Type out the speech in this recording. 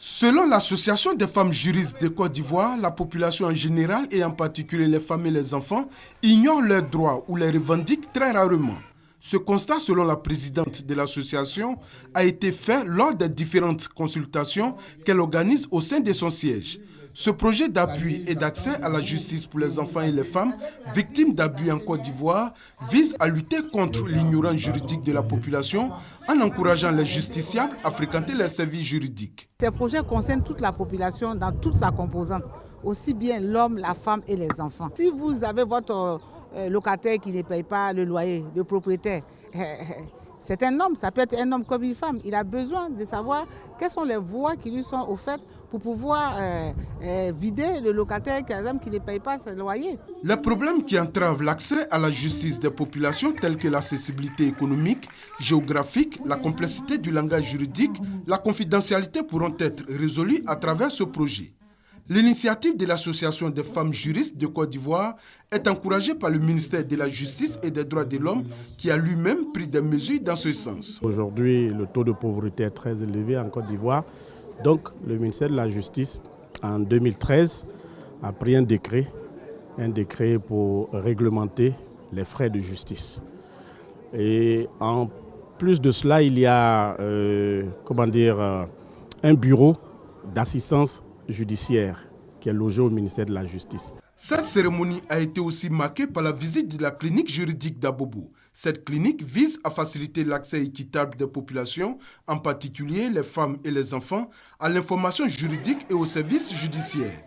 Selon l'Association des femmes juristes de Côte d'Ivoire, la population en général et en particulier les femmes et les enfants ignorent leurs droits ou les revendiquent très rarement. Ce constat, selon la présidente de l'association, a été fait lors des différentes consultations qu'elle organise au sein de son siège. Ce projet d'appui et d'accès à la justice pour les enfants et les femmes victimes d'abus en Côte d'Ivoire vise à lutter contre l'ignorance juridique de la population en encourageant les justiciables à fréquenter les services juridiques. Ces projets concernent toute la population dans toute sa composante, aussi bien l'homme, la femme et les enfants. Si vous avez votre locataire qui ne paye pas le loyer, le propriétaire, c'est un homme, ça peut être un homme comme une femme. Il a besoin de savoir quelles sont les voies qui lui sont offertes pour pouvoir vider le locataire, par exemple, qui ne paye pas son loyer. Les problèmes qui entravent l'accès à la justice des populations tels que l'accessibilité économique, géographique, la complexité du langage juridique, la confidentialité pourront être résolus à travers ce projet. L'initiative de l'Association des femmes juristes de Côte d'Ivoire est encouragée par le ministère de la Justice et des Droits de l'Homme qui a lui-même pris des mesures dans ce sens. Aujourd'hui, le taux de pauvreté est très élevé en Côte d'Ivoire. Donc, le ministère de la Justice, en 2013, a pris un décret pour réglementer les frais de justice. Et en plus de cela, il y a un bureau d'assistance judiciaire qui est logé au ministère de la Justice. Cette cérémonie a été aussi marquée par la visite de la clinique juridique d'Abobo. Cette clinique vise à faciliter l'accès équitable des populations, en particulier les femmes et les enfants, à l'information juridique et aux services judiciaires.